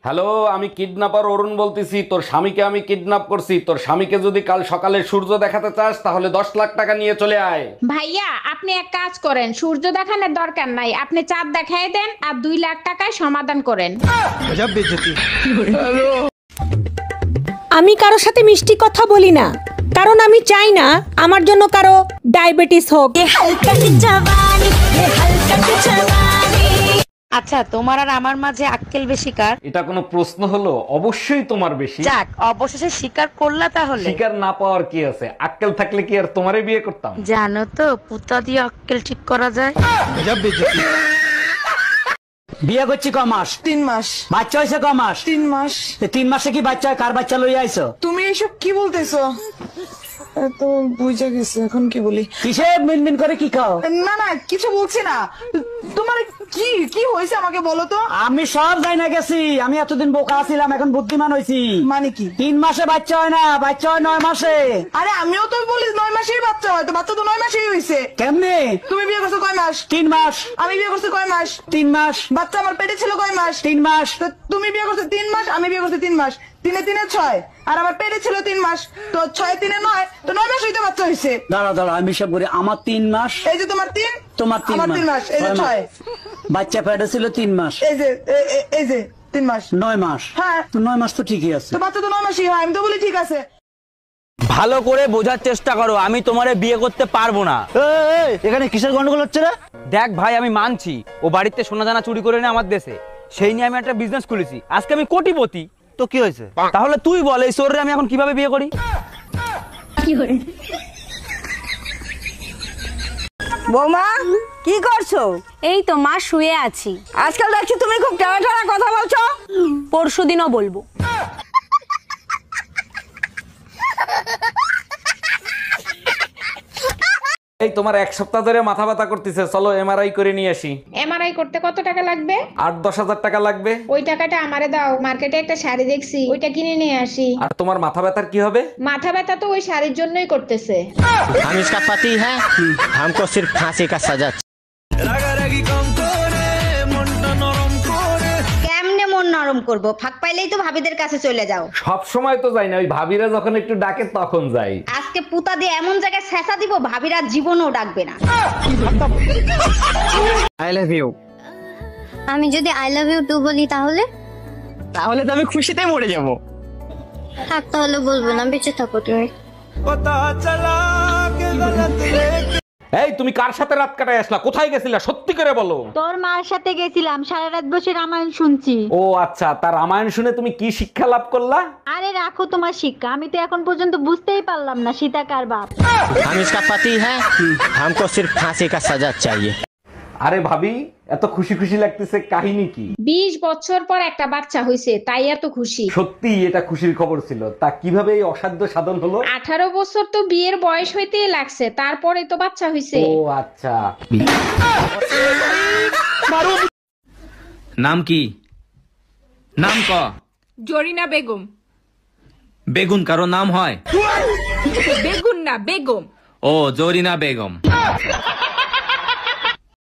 Hello, আমি kidnapper অরুণ বলতেছি। তোর স্বামীকে আমি কিডন্যাপ করছি। তোর স্বামীকে যদি কাল সকালে সূর্য দেখাতে চাস তাহলে 10 লাখ টাকা নিয়ে চলে আয়। ভাইয়া আপনি এক কাজ করেন, সূর্য দেখানোর দরকার নাই, আপনি চাঁদ দেখাই দেন আর 2 লাখ টাকায় সমাধান করেন। আমি কারোর সাথে মিষ্টি কথা বলি না, কারণ আমি চাই না আমার জন্য কারো ডায়াবেটিস হোক। আচ্ছা, তোমার আর আমার মাঝে আক্কেল বেশি কার? এটা কোনো প্রশ্ন হলো? অবশ্যই তোমার বেশি। যাক, অবশেষে স্বীকার করলা তাহলে। শিকার না পাওয়ার কি আছে? আক্কেল থাকলে কি আর তোমারে বিয়ে করতাম? জানো তো পুতা দিয়ে আক্কেল ঠিক করা যায়। বিয়ে করছি ক মাস? 3 মাস। বাচ্চা হয়েছে ক মাস? 3 মাস। 3 মাসে কি বাচ্চা হয়? কার বাচ্চা লইয়া আইছো? তুমি এসব কি বলতেছো? তো বুঝে গেছে, এখন কি বলি? কিসে মিনমিন করে কি খাও? না না, কিছু বলছি না। তোমার কি কি হয়েছে আমাকে বলো তো। আমি সব যাই না গেছি। আমি এতদিন বোকা ছিলাম, এখন বুদ্ধিমান হয়েছি। মানে কি? 3 মাসে বাচ্চা হয় না, বাচ্চা হয় 9 মাসে। আরে আমিও তো বলি 9 মাসেই বাচ্চা হয়, তো বাচ্চা তো 9 মাসেই হয়েছে। কেমনে? তুমি বিয়ে করছো কয় মাস? 3 মাস। আমি বিয়ে করছি কয় মাস? 3 মাস। বাচ্চা আমার পেটে ছিল কয় মাস? 3 মাস। তো তুমি বিয়ে করছো 3 মাস, আমি বিয়ে করছি 3 মাস। 3 এ 3 এ 6, আর আমার পেটে ছিল 3 মাস। তো 6 এ 3 এ 9, তো 9 মাস হইতে বাচ্চা হয়েছে। দাঁড়া দাঁড়া, আমি সব করি। আমার 3 মাস, এই যে তোমার 3, তোমার 3 আমার 3 মাস, এই যে 6। বাচ্চা পেটে ছিল 3 মাস, এই যে এই যে 3 মাস। 9 মাস। হ্যাঁ। তো 9 মাস তো ঠিকই আছে। তো বাচ্চা তো 9 মাসই হয়, আমি তো বলি ঠিক আছে। ভালো করে বোঝার চেষ্টা করো, আমি তোমারে বিয়ে করতে পারবো না। এখানে কিসের গন্ডগোল হচ্ছে রে? দেখ ভাই, আমি মানছি ও বাড়িতে সোনা দানা চুরি করে নেয় আমার দেশে, সেই নিয়ে আমি একটা বিজনেস খুলেছি। আজকে আমি কোটিপতি। তো কি হয়েছে? তাহলে তুই বল, এই চোররে আমি এখন কিভাবে বিয়ে করি? বৌমা কি করছো? এই তো মা, শুয়ে আছি। আজকাল দেখছি তুমি খুব টানা টানা কথা বলছো। পরশুদিনও বলবো। এই তোমার 1 সপ্তাহ ধরে মাথা ব্যথা করতেছে, চলো এমআরআই করে নিয়ে আসি। এমআরআই করতে কত টাকা লাগবে? 8-10 হাজার টাকা লাগবে। ওই টাকাটা আমারে দাও, মার্কেটে একটা শাড়ি দেখছি, ওইটা কিনে নিয়ে আসি। আর তোমার মাথা ব্যথার কি হবে? মাথা ব্যথা তো ওই শাড়ির জন্যই করতেছে। हम इसका पति है, हमको सिर्फ फांसी का सजा। কেমনে মন নরম করব? ফাঁক পাইলেই তো ভাবিদের কাছে চলে যাও। সব সময় তো যাই না, ওই ভাবিরা যখন একটু ডাকে তখন যাই। আজকে পুতা দিয়ে এমন জায়গায় ছেঁচা দিব ভাবিরা জীবনও ডাকবে না। I love you. আমি যদি আই লাভ ইউ টু বলি তাহলে? তাহলে তো আমি খুশিতে মরে যাব। থাক, তাহলে বলবো না, বেঁচে থাকো তুমি। এই তুমি কার সাথে রাত কাটায় আসলা? কোথায় গেছিলা? সত্যি করে বলো। তোর মার সাথে গেছিলাম, সারা রাত বসে রামায়ণ শুনছি। ও আচ্ছা, তার রামায়ণ শুনে তুমি কি শিক্ষা লাভ করলা? আরে রাখো তোমার শিক্ষা, আমি তো এখন পর্যন্ত বুঝতেই পারলাম না সীতা কার বাপ। हम इसका पति है, हमको सिर्फ फांसी का सजा चाहिए। আরে ভাবি, এত খুশি খুশি লাগতেছে, কাহিনী কি? 20 বছর পর একটা বাচ্চা হইছে, তাই এত খুশি। সত্যি এটা খুশির খবর ছিল। তা কিভাবে এই অসাধ্য সাধন হলো? 18 বছর তো বিয়ের বয়স হইতেই লাগছে, তারপরে তো বাচ্চা হইছে। ও আচ্ছা। নাম কি? নাম ক। জরিনা বেগম। বেগুন কারো নাম হয়? বেগুন না, বেগম। ও, জরিনা বেগম।